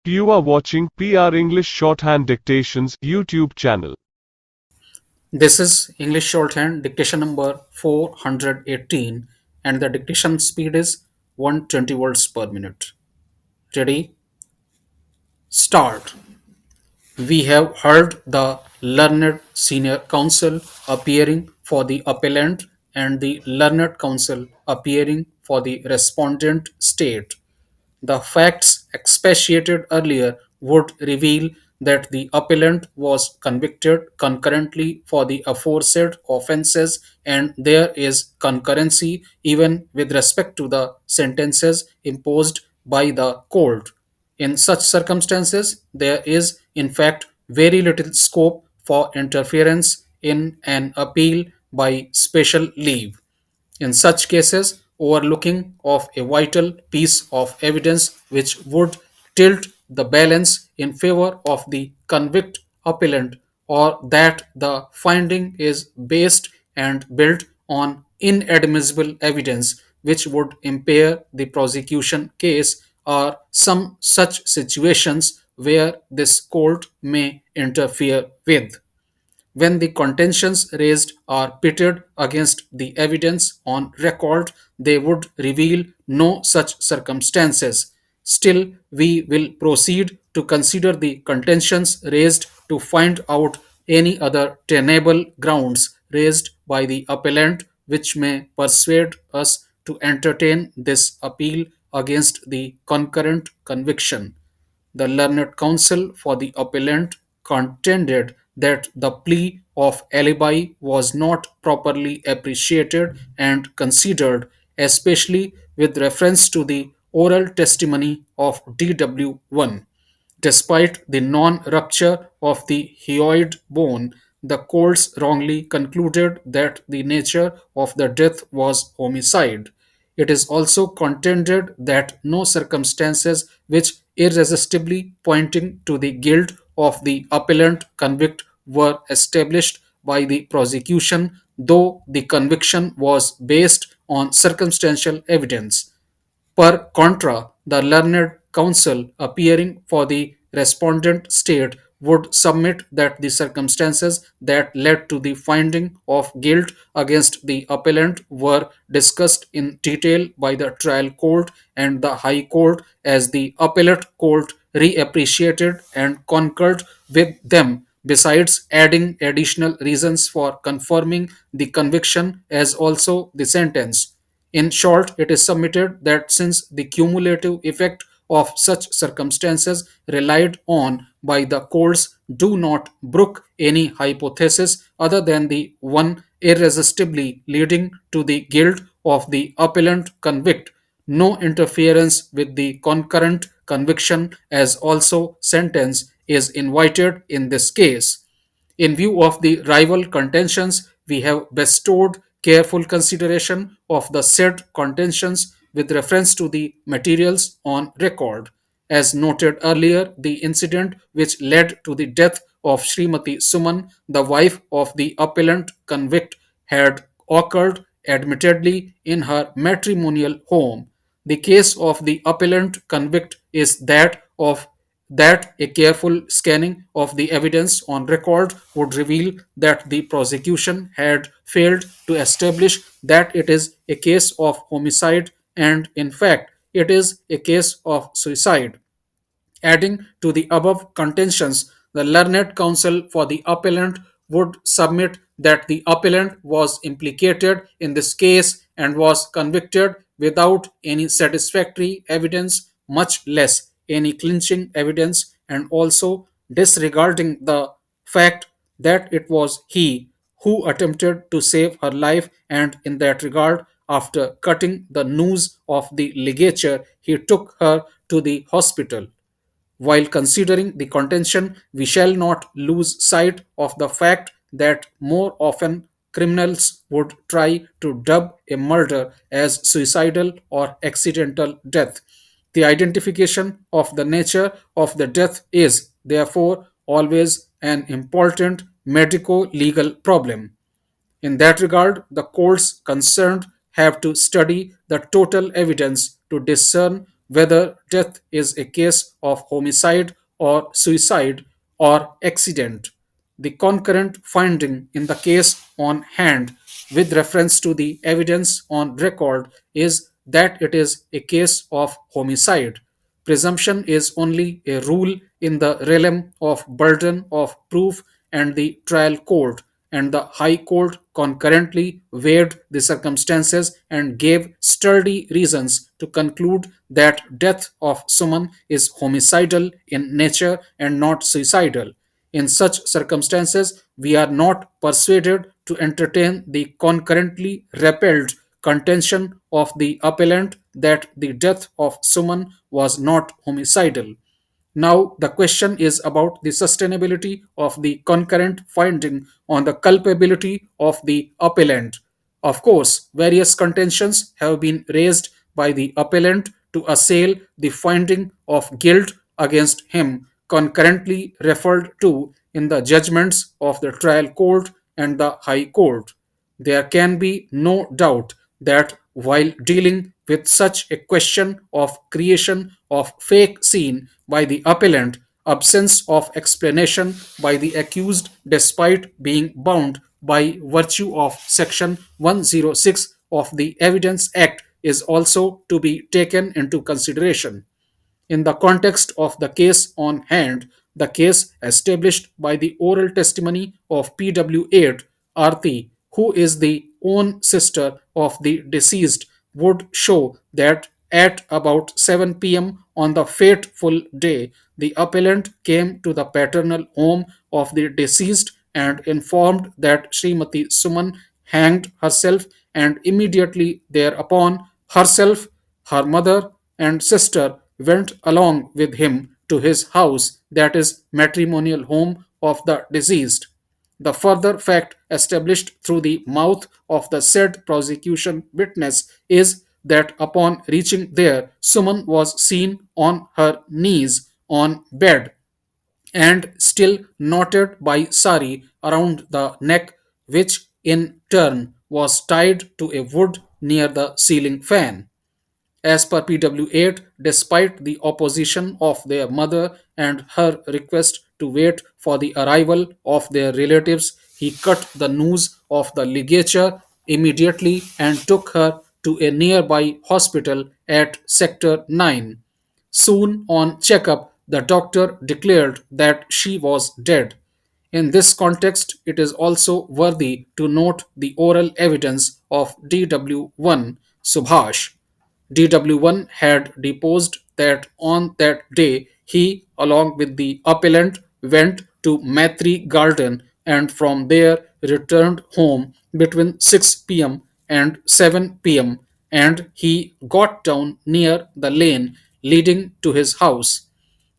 You are watching PR English Shorthand Dictations YouTube channel. This is English Shorthand dictation number 418 and the dictation speed is 120 words per minute. Ready? Start. We have heard the learned senior counsel appearing for the appellant and the learned counsel appearing for the respondent state. The facts expatiated earlier would reveal that the appellant was convicted concurrently for the aforesaid offences, and there is concurrency even with respect to the sentences imposed by the court. In such circumstances, there is, in fact, very little scope for interference in an appeal by special leave. In such cases, overlooking of a vital piece of evidence which would tilt the balance in favor of the convict appellant, or that the finding is based and built on inadmissible evidence which would impair the prosecution case, are some such situations where this court may interfere with. When the contentions raised are pitted against the evidence on record, they would reveal no such circumstances. Still, we will proceed to consider the contentions raised to find out any other tenable grounds raised by the appellant which may persuade us to entertain this appeal against the concurrent conviction. The learned counsel for the appellant contended that the plea of alibi was not properly appreciated and considered, especially with reference to the oral testimony of DW1. Despite the non rupture of the hyoid bone, the courts wrongly concluded that the nature of the death was homicide. It is also contended that no circumstances which irresistibly pointing to the guilt of the appellant convict were established by the prosecution, though the conviction was based on circumstantial evidence. Per contra, the learned counsel appearing for the respondent state would submit that the circumstances that led to the finding of guilt against the appellant were discussed in detail by the trial court and the high court, as the appellate court reappreciated and concurred with them, besides adding additional reasons for confirming the conviction as also the sentence. In short, it is submitted that since the cumulative effect of such circumstances relied on by the courts do not brook any hypothesis other than the one irresistibly leading to the guilt of the appellant convict, no interference with the concurrent conviction as also sentence is invited in this case. In view of the rival contentions, we have bestowed careful consideration of the said contentions with reference to the materials on record. As noted earlier, the incident which led to the death of Srimati Suman, the wife of the appellant convict, had occurred admittedly in her matrimonial home. The case of the appellant convict is that a careful scanning of the evidence on record would reveal that the prosecution had failed to establish that it is a case of homicide, and in fact it is a case of suicide. Adding to the above contentions, the learned counsel for the appellant would submit that the appellant was implicated in this case and was convicted without any satisfactory evidence, much less any clinching evidence, and also disregarding the fact that it was he who attempted to save her life, and in that regard, after cutting the noose of the ligature, he took her to the hospital. While considering the contention, we shall not lose sight of the fact that more often criminals would try to dub a murder as suicidal or accidental death. The identification of the nature of the death is, therefore, always an important medico legal problem. In that regard, the courts concerned have to study the total evidence to discern whether death is a case of homicide or suicide or accident. The concurrent finding in the case on hand with reference to the evidence on record is that it is a case of homicide. Presumption is only a rule in the realm of burden of proof and the trial court, and the High Court concurrently weighed the circumstances and gave sturdy reasons to conclude that death of someone is homicidal in nature and not suicidal. In such circumstances, we are not persuaded to entertain the concurrently repelled contention of the appellant that the death of someone was not homicidal. Now, the question is about the sustainability of the concurrent finding on the culpability of the appellant. Of course, various contentions have been raised by the appellant to assail the finding of guilt against him, concurrently referred to in the judgments of the trial court and the High Court. There can be no doubt that while dealing with such a question of creation of fake scene by the appellant, absence of explanation by the accused despite being bound by virtue of section 106 of the Evidence Act is also to be taken into consideration. In the context of the case on hand, the case established by the oral testimony of PW8 Arti, who is the own sister of the deceased, would show that at about 7 p.m. on the fateful day, the appellant came to the paternal home of the deceased and informed that Srimati Suman hanged herself, and immediately thereupon herself, her mother, and sister went along with him to his house, that is, matrimonial home of the deceased. The further fact established through the mouth of the said prosecution witness is that upon reaching there, Suman was seen on her knees on bed and still knotted by sari around the neck, which in turn was tied to a wood near the ceiling fan. As per PW8, despite the opposition of their mother and her request to wait for the arrival of their relatives, he cut the noose of the ligature immediately and took her to a nearby hospital at Sector 9. Soon on checkup, the doctor declared that she was dead. In this context, it is also worthy to note the oral evidence of DW1 Subhash. DW1 had deposed that on that day he, along with the appellant, went to Maitri Garden and from there returned home between 6 p.m. and 7 p.m. and he got down near the lane leading to his house.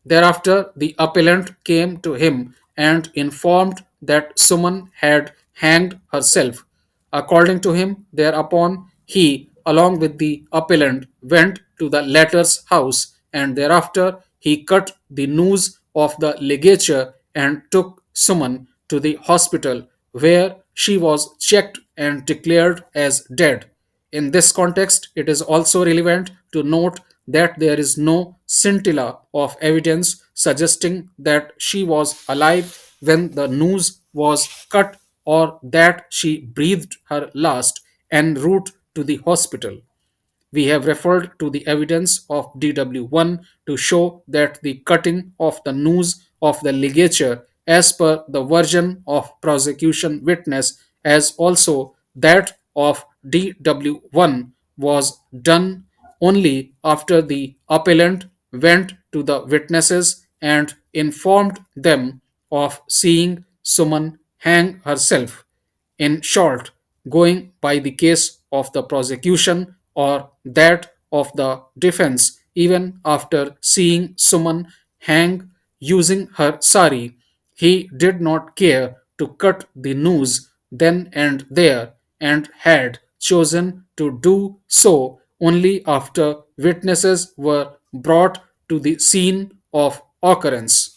Thereafter, the appellant came to him and informed that Suman had hanged herself. According to him, thereupon he, along with the appellant, went to the latter's house, and thereafter he cut the noose of the ligature and took Suman to the hospital, where she was checked and declared as dead. In this context, it is also relevant to note that there is no scintilla of evidence suggesting that she was alive when the noose was cut or that she breathed her last en route to the hospital. We have referred to the evidence of DW1 to show that the cutting of the noose of the ligature, as per the version of prosecution witness, as also that of DW1, was done only after the appellant went to the witnesses and informed them of seeing Suman hang herself. In short, going by the case of the prosecution or that of the defense, even after seeing Suman hang using her sari, he did not care to cut the noose then and there and had chosen to do so only after witnesses were brought to the scene of occurrence.